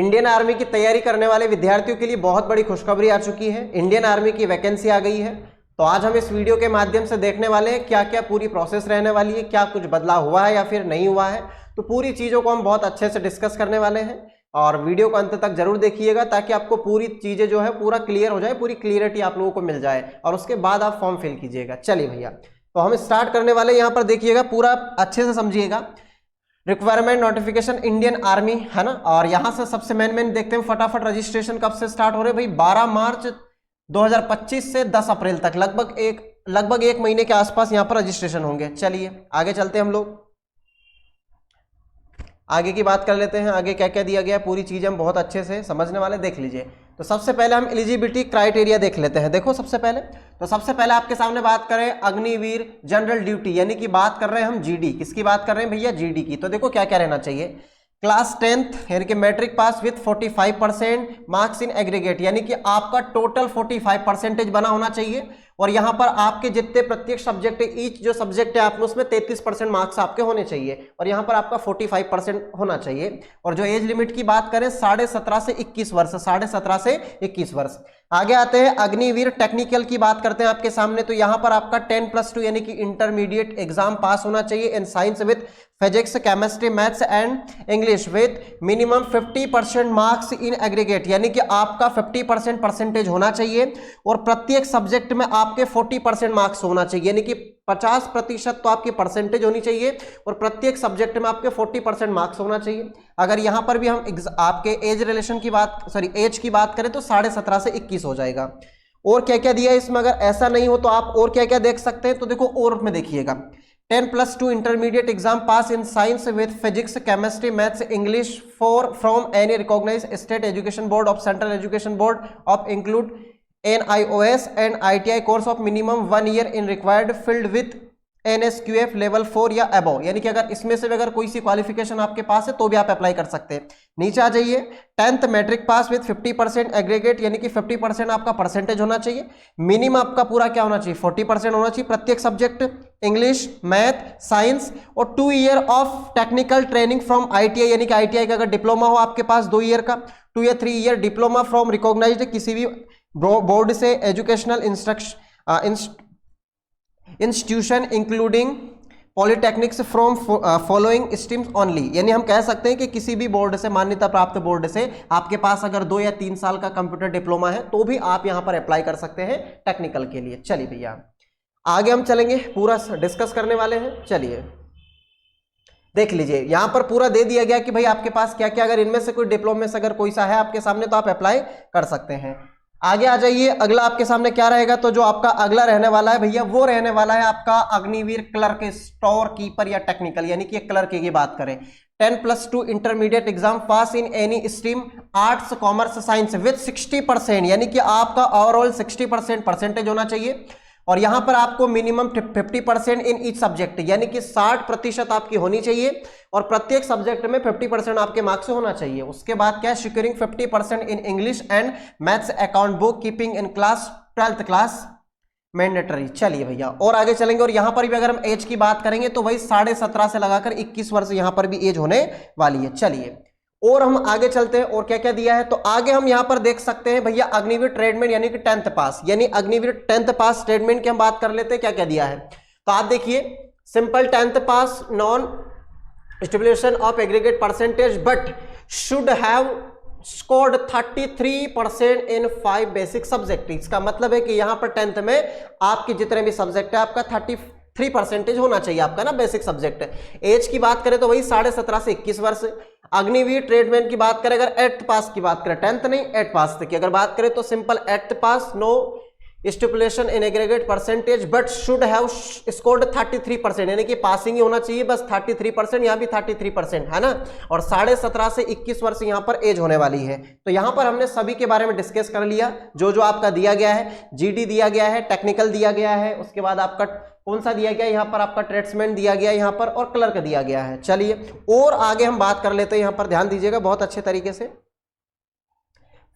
Indian army की तैयारी करने वाले विद्यार्थियों के लिए बहुत बड़ी खुशखबरी आ चुकी है। इंडियन आर्मी की वैकेंसी आ गई है। तो आज हम इस वीडियो के माध्यम से देखने वाले हैं क्या क्या पूरी प्रोसेस रहने वाली है, क्या कुछ बदलाव हुआ है या फिर नहीं हुआ है। तो पूरी चीजों को हम बहुत अच्छे से डिस्कस करने वाले हैं और वीडियो को अंत तक जरूर देखिएगा ताकि आपको पूरी चीजें जो है पूरा क्लियर हो जाए, पूरी क्लियरिटी आप लोगों को मिल जाए और उसके बाद आप फॉर्म फिल कीजिएगा। चलिए भैया, तो हम स्टार्ट करने वाले, यहाँ पर देखिएगा, पूरा अच्छे से समझिएगा। रिक्वायरमेंट नोटिफिकेशन इंडियन आर्मी है ना, और यहां से सबसे मेन देखते हैं फटाफट रजिस्ट्रेशन कब से स्टार्ट हो रहे भाई। 12 मार्च 2025 से 10 अप्रैल तक लगभग एक महीने के आसपास यहां पर रजिस्ट्रेशन होंगे। चलिए आगे चलते हैं, हम लोग आगे की बात कर लेते हैं। आगे क्या क्या दिया गया है पूरी चीज हम बहुत अच्छे से समझने वाले, देख लीजिए। तो सबसे पहले हम एलिजिबिलिटी क्राइटेरिया देख लेते हैं। देखो सबसे पहले आपके सामने बात करें अग्निवीर जनरल ड्यूटी, यानी कि बात कर रहे हैं हम जीडी। किसकी बात कर रहे हैं भैया? जीडी की। तो देखो क्या क्या रहना चाहिए। क्लास 10th यानी कि matric pass with 45% marks in aggregate, यानी कि आपका टोटल 45% बना होना चाहिए। और यहां पर आपके जितने प्रत्येक सब्जेक्ट है, ईच जो सब्जेक्ट है आपने उसमें 33% मार्क्स आपके होने चाहिए और यहां पर आपका 45% होना चाहिए। और जो एज लिमिट की बात करें 17.5 से 21 वर्ष, 17.5 से 21 वर्ष। आगे आते हैं अग्निवीर टेक्निकल की बात करते हैं आपके सामने। तो यहां पर आपका 10+2 यानी कि इंटरमीडिएट एग्जाम पास होना चाहिए इन science with physics, chemistry, maths and English with minimum 50% marks in aggregate, यानी कि आपका 50% परसेंटेज होना चाहिए और प्रत्येक सब्जेक्ट में आपके 40% मार्क्स होना चाहिए, यानी कि 50% तो आपकी परसेंटेज होनी चाहिए और प्रत्येक सब्जेक्ट में आपके 40% मार्क्स होना चाहिए। अगर यहां पर भी हम आपके एज रिलेशन की एज की बात करें तो 17.5 से 21 हो जाएगा। और क्या क्या दिया है इसमें? अगर ऐसा नहीं हो तो आप और क्या क्या देख सकते हैं। तो देखो और में देखिएगा 10+2 intermediate exam pass in science with physics, chemistry, maths, English from any recognised state education board of central education board of include NIOS and ITI course of minimum 1 year in required field with NSQF level 4 या above, यानी कि अगर इसमें से अगर कोई सी qualification आपके पास है तो भी आप अप्लाई कर सकते हैं। नीचे आ जाइए, 10th matric pass with 50% aggregate, यानी कि 50% आपका परसेंटेज होना चाहिए। मिनिमम आपका पूरा क्या होना चाहिए? 40% होना चाहिए प्रत्येक सब्जेक्ट, इंग्लिश, मैथ, साइंस। और 2 year of technical training from ITI, यानी कि ITI का अगर डिप्लोमा हो आपके पास 2 ईयर का, 2 या 3 ईयर डिप्लोमा फ्रॉम रिकॉग्नाइज्ड किसी भी बोर्ड से educational institution including polytechnics from following streams only, यानी हम कह सकते हैं कि किसी भी बोर्ड से, मान्यता प्राप्त बोर्ड से आपके पास अगर 2 या 3 साल का कंप्यूटर डिप्लोमा है तो भी आप यहां पर अप्लाई कर सकते हैं टेक्निकल के लिए। चलिए भैया आगे हम चलेंगे, पूरा डिस्कस करने वाले हैं। चलिए देख लीजिए, यहां पर पूरा दे दिया गया कि भाई आपके पास क्या क्या, अगर इनमें से कोई डिप्लोमा से अगर कोई सा है आपके सामने तो आप अप्लाई कर सकते हैं। आगे आ जाइए, अगला आपके सामने क्या रहेगा? तो जो आपका अगला रहने वाला है भैया वो रहने वाला है आपका अग्निवीर क्लर्क, स्टोर कीपर या टेक्निकल, यानी कि क्लर्क की बात करें। 10+2 intermediate exam pass in any stream arts, commerce, science with 60%, यानी कि आपका ओवरऑल 60% परसेंटेज होना चाहिए। और यहां पर आपको मिनिमम 50% इन ईच सब्जेक्ट, यानी कि 60% आपकी होनी चाहिए और प्रत्येक सब्जेक्ट में 50% आपके मार्क्स होना चाहिए। उसके बाद क्या है? Securing 50% in English and maths, account book keeping in class 12th class mandatory. चलिए भैया और आगे चलेंगे, और यहां पर भी अगर हम एज की बात करेंगे तो वही 17.5 से लगाकर 21 वर्ष यहां पर भी एज होने वाली है। चलिए और हम आगे चलते हैं और क्या क्या दिया है। तो आगे हम यहां पर देख सकते हैं भैया अग्निवीर ट्रेडमेंट, यानी कि 10th पास, यानी अग्निवीर 10th पास ट्रेडमेंट की हम बात कर लेते हैं क्या क्या दिया है। तो आप देखिए, simple 10th pass, non stipulation of aggregate percentage but should have scored 33% in 5 basic subject. इसका मतलब है कि यहां पर 10th में आपके जितने भी सब्जेक्ट है आपका 33% होना चाहिए आपका ना बेसिक सब्जेक्ट। एज की बात करें तो वही 17.5 से 21 वर्ष। अग्निवीर ट्रेडमैन की बात करें, अगर 8th पास की बात करें, 10th नहीं 8th पास तक की अगर बात करें तो simple 8th pass, no stipulation in aggregate percentage but should have scored 33%, यानी कि पासिंग ही होना चाहिए बस 33%, यहां भी 33% है ना। और 17.5 से 21 वर्ष यहां पर एज होने वाली है। तो यहां पर हमने सभी के बारे में डिस्कस कर लिया, जो जो आपका दिया गया है, जीडी दिया गया है, टेक्निकल दिया गया है, उसके बाद आपका कौन सा दिया गया यहां पर, आपका ट्रेड्समैन दिया गया यहां पर, और क्लर्क दिया गया है। चलिए और आगे हम बात कर लेते हैं, यहां पर ध्यान दीजिएगा बहुत अच्छे तरीके से।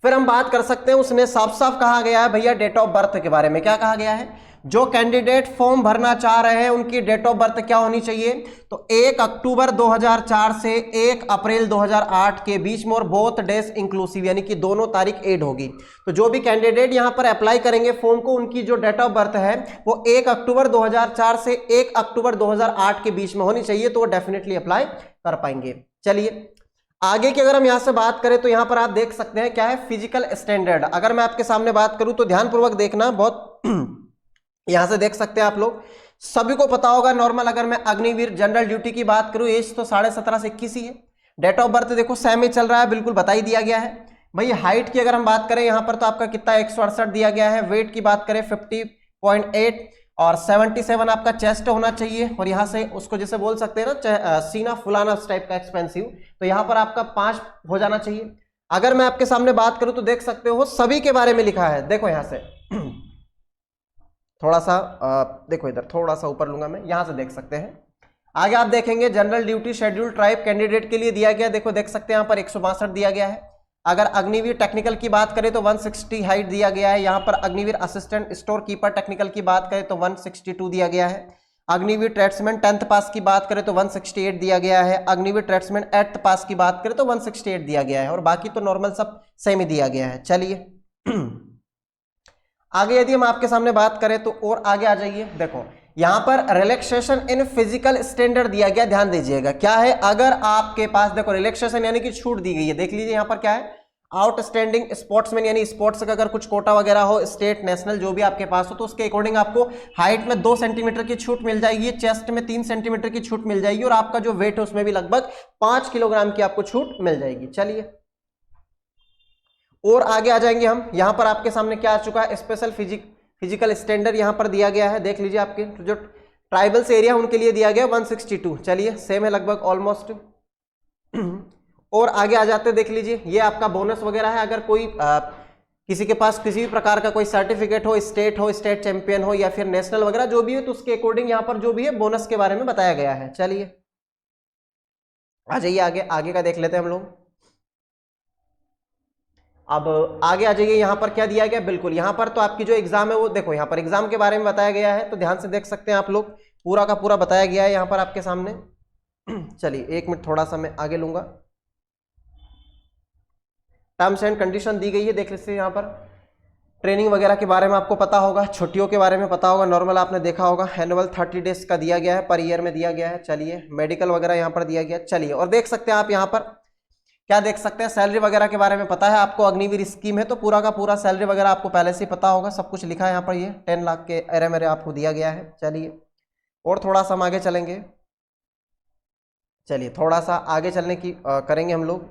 फिर हम बात कर सकते हैं, उसने साफ साफ कहा गया है भैया डेट ऑफ बर्थ के बारे में। क्या कहा गया है? जो कैंडिडेट फॉर्म भरना चाह रहे हैं उनकी डेट ऑफ बर्थ क्या होनी चाहिए, तो 1 अक्टूबर 2004 से 1 अप्रैल 2008 के बीच में, और बोथ डेज इंक्लूसिव, यानी कि दोनों तारीख ऐड होगी। तो जो भी कैंडिडेट यहां पर अप्लाई करेंगे फॉर्म को, उनकी जो डेट ऑफ बर्थ है वो 1 अक्टूबर 2004 से 1 अक्टूबर 2008 के बीच में होनी चाहिए, तो वो डेफिनेटली अप्लाई कर पाएंगे। चलिए आगे की अगर हम यहां से बात करें तो यहां पर आप देख सकते हैं क्या है, फिजिकल स्टैंडर्ड। अगर मैं आपके सामने बात करूं तो ध्यानपूर्वक देखना, बहुत यहां से देख सकते हैं आप लोग, सभी को पता होगा नॉर्मल। अगर मैं अग्निवीर जनरल ड्यूटी की बात करूं, एज तो 17.5 से 21 ही है। डेट ऑफ बर्थ देखो सेम ही चल रहा है, बिल्कुल बता ही दिया गया है। भाई हाइट की अगर हम बात करें यहां पर तो आपका कितना 168 दिया गया है। वेट की बात करें 50.8 और 77 आपका चेस्ट होना चाहिए, और यहां से उसको जैसे बोल सकते हैं ना सीना फुलाना उस टाइप का एक्सपेंसिव, तो यहां पर आपका 5 हो जाना चाहिए। अगर मैं आपके सामने बात करूं तो देख सकते हो सभी के बारे में लिखा है। देखो यहां से थोड़ा सा देखो इधर थोड़ा सा ऊपर लूंगा मैं, यहां से देख सकते हैं। आगे आप देखेंगे general duty schedule tribe candidate के लिए दिया गया, देखो देख सकते हैं यहां पर 162 दिया गया है। अगर अग्निवीर टेक्निकल की बात करें तो 160 हाइट दिया गया है। यहां पर Agniveer assistant store keeper technical की बात करें तो 162 दिया गया है। अग्निवीर ट्रेड्समैन 10th पास की बात करें तो 168 दिया गया है। अग्निवीर ट्रेड्समैन 8th पास की बात करें तो 168 दिया गया है, और बाकी तो नॉर्मल सब सेम ही दिया गया है। चलिए आगे यदि हम आपके सामने बात करें तो और आगे आ जाइए। देखो यहां पर रिलैक्सेशन इन फिजिकल स्टैंडर्ड दिया गया, ध्यान दीजिएगा क्या है। अगर आपके पास देखो रिलैक्सेशन यानी कि छूट दी गई है, देख लीजिए यहां पर क्या है, आउटस्टैंडिंग स्पोर्ट्समैन यानी स्पोर्ट्स का अगर कुछ कोटा वगैरह हो, स्टेट नेशनल जो भी आपके पास हो, तो उसके अकॉर्डिंग आपको हाइट में 2 सेंटीमीटर की छूट मिल जाएगी, चेस्ट में 3 सेंटीमीटर की छूट मिल जाएगी, और आपका जो वेट है उसमें भी लगभग 5 किलोग्राम की आपको छूट मिल जाएगी। चलिए और आगे आ जाएंगे हम। यहां पर आपके सामने क्या आ चुका है, स्पेशल फिजिकल स्टैंडर्ड यहां पर दिया गया है, देख लीजिए आपके जो ट्राइबल्स एरिया उनके लिए दिया गया 162। चलिए सेम है लगभग ऑलमोस्ट। और आगे आ जाते देख लीजिए, ये आपका बोनस वगैरह है। अगर कोई किसी के पास किसी भी प्रकार का कोई सर्टिफिकेट हो, स्टेट चैंपियन हो या फिर नेशनल वगैरह जो भी हो, तो उसके अकॉर्डिंग यहां पर जो भी है बोनस के बारे में बताया गया है। चलिए आ जाइए आगे, आगे का देख लेते हैं हम लोग। अब आगे आ जाइए, यहां पर क्या दिया गया, बिल्कुल यहां पर तो आपकी जो एग्जाम है वो देखो यहां पर एग्जाम के बारे में बताया गया है, तो ध्यान से देख सकते हैं आप लोग, पूरा का पूरा बताया गया है यहां पर आपके सामने। चलिए 1 मिनट थोड़ा सा मैं आगे लूंगा। टर्म्स एंड कंडीशन दी गई है, देख लीजिए यहां पर। ट्रेनिंग वगैरह के बारे में आपको पता होगा, छुट्टियों के बारे में पता होगा, नॉर्मल आपने देखा होगा। एनुअल 30 डेज का दिया गया है, पर ईयर में दिया गया है। चलिए मेडिकल वगैरह यहाँ पर दिया गया। चलिए और देख सकते हैं आप यहाँ पर क्या देख सकते हैं, सैलरी वगैरह के बारे में पता है आपको। अग्निवीर स्कीम है तो पूरा का पूरा सैलरी वगैरह आपको पहले से ही पता होगा, सब कुछ लिखा है यहाँ पर। ये 10 लाख के एरे मेरे आपको दिया गया है। चलिए और थोड़ा सा हम आगे चलेंगे। चलिए थोड़ा सा आगे चलने की करेंगे हम लोग,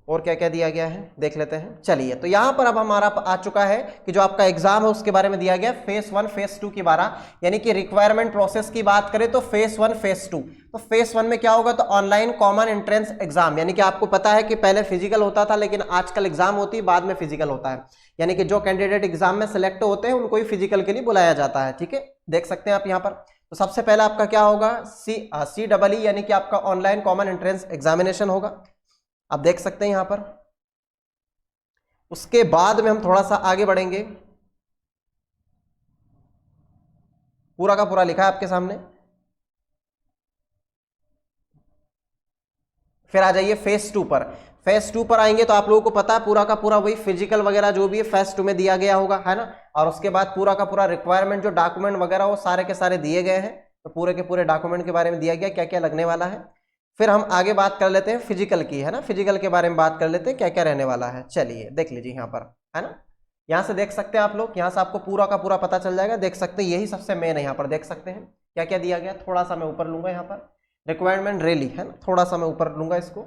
और क्या क्या दिया गया है देख लेते हैं। चलिए तो यहाँ पर अब हमारा आ चुका है कि जो आपका एग्जाम है उसके बारे में दिया गया फेस 1 फेस 2 की बारह, यानी कि रिक्वायरमेंट प्रोसेस की बात करें तो फेस 1 फेस 2। तो फेस 1 में क्या होगा, तो ऑनलाइन कॉमन एंट्रेंस एग्जाम, यानी कि आपको पता है कि पहले फिजिकल होता था लेकिन आजकल एग्जाम होती है, बाद में फिजिकल होता है। यानी कि जो कैंडिडेट एग्जाम में सिलेक्ट होते हैं उनको ही फिजिकल के लिए बुलाया जाता है। ठीक है, देख सकते हैं आप यहाँ पर। तो सबसे पहले आपका क्या होगा, CEE यानी कि आपका ऑनलाइन कॉमन एंट्रेंस एग्जामिनेशन होगा, आप देख सकते हैं यहां पर। उसके बाद में हम थोड़ा सा आगे बढ़ेंगे, पूरा का पूरा लिखा है आपके सामने। फिर आ जाइए फेस 2 पर। फेस 2 पर आएंगे तो आप लोगों को पता है पूरा का पूरा वही फिजिकल वगैरह जो भी है फेस 2 में दिया गया होगा, है ना। और उसके बाद पूरा का पूरा रिक्वायरमेंट जो डॉक्यूमेंट वगैरह वो सारे के सारे दिए गए हैं, तो पूरे के पूरे डॉक्यूमेंट के बारे में दिया गया क्या क्या लगने वाला है। फिर हम आगे बात कर लेते हैं फिजिकल की, है ना। फिजिकल के बारे में बात कर लेते हैं क्या क्या रहने वाला है। चलिए देख लीजिए यहाँ पर, है ना। यहाँ से देख सकते हैं आप लोग, यहाँ से आपको पूरा का पूरा पता चल जाएगा। देख सकते हैं यही सबसे मेन है, यहाँ पर देख सकते हैं क्या क्या दिया गया। थोड़ा सा मैं ऊपर लूंगा यहाँ पर, रिक्वायरमेंट रैली, है ना, थोड़ा सा मैं ऊपर लूंगा इसको।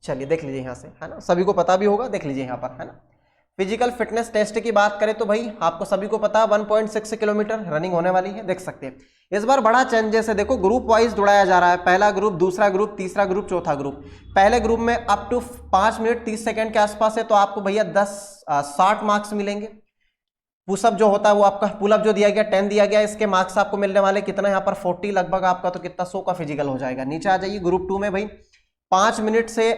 चलिए देख लीजिए यहाँ से, है ना, सभी को पता भी होगा, देख लीजिए यहाँ पर, है ना। फिजिकल फिटनेस टेस्ट की बात करें तो भाई आपको सभी को पता है 1.6 किलोमीटर रनिंग होने वाली है, देख सकते हैं। इस बार बड़ा चेंजेस है, देखो ग्रुप वाइज दौड़ाया जा रहा है, पहला ग्रुप, दूसरा ग्रुप, तीसरा ग्रुप, चौथा ग्रुप। पहले ग्रुप में अप टू 5 मिनट 30 सेकंड के आसपास है, तो आपको भैया 60 मार्क्स मिलेंगे। पुशअप जो होता है वो आपका पुलअप जो दिया गया 10 दिया गया, इसके मार्क्स आपको मिलने वाले कितना यहाँ पर 40 लगभग आपका, तो कितना 100 का फिजिकल हो जाएगा। नीचे आ जाइए ग्रुप 2 में भाई 5 मिनट से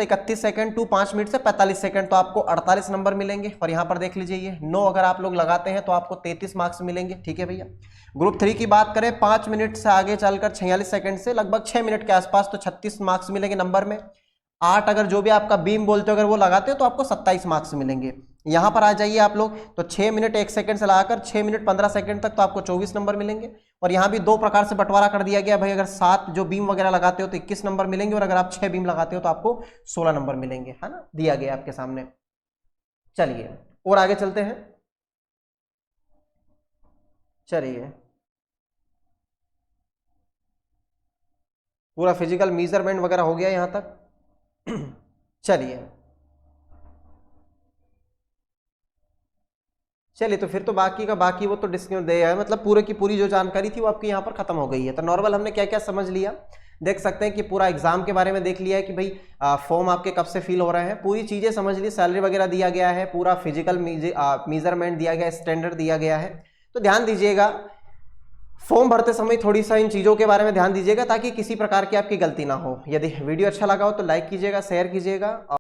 31 सेकंड टू 5 मिनट से 45 सेकंड, तो आपको 48 नंबर मिलेंगे। और यहाँ पर देख लीजिए ये 9 अगर आप लोग लगाते हैं तो आपको 33 मार्क्स मिलेंगे। ठीक है भैया। ग्रुप 3 की बात करें 5 मिनट से आगे चलकर 46 सेकंड से लगभग 6 मिनट के आसपास, तो 36 मार्क्स मिलेंगे नंबर में। 8 अगर जो भी आपका बीम बोलते हो अगर वो लगाते हो तो आपको 27 मार्क्स मिलेंगे। यहाँ पर आ जाइए आप लोग, तो 6 मिनट 1 सेकंड से लगाकर 6 मिनट 15 सेकंड तक तो आपको 24 नंबर मिलेंगे। और यहाँ भी 2 प्रकार से बंटवारा कर दिया गया भाई, अगर 7 जो बीम वगैरह लगाते हो तो 21 नंबर मिलेंगे, और अगर आप 6 बीम लगाते हो तो आपको 16 नंबर मिलेंगे, है ना, दिया गया आपके सामने। चलिए और आगे चलते हैं। चलिए पूरा फिजिकल मेजरमेंट वगैरह हो गया यहाँ तक। चलिए तो फिर तो बाकी का बाकी वो तो डिस्कस दे है, मतलब पूरे की पूरी जो जानकारी थी वो आपकी यहाँ पर खत्म हो गई है। तो नॉर्मल हमने क्या क्या समझ लिया, देख सकते हैं कि पूरा एग्जाम के बारे में देख लिया है कि भाई फॉर्म आपके कब से फिल हो रहे हैं, पूरी चीजें समझ ली, सैलरी वगैरह दिया गया है, पूरा फिजिकल मेजरमेंट दिया गया, स्टैंडर्ड दिया गया है। तो ध्यान दीजिएगा फॉर्म भरते समय थोड़ी सा इन चीजों के बारे में ध्यान दीजिएगा ताकि किसी प्रकार की आपकी गलती ना हो। यदि वीडियो अच्छा लगा हो तो लाइक कीजिएगा, शेयर कीजिएगा।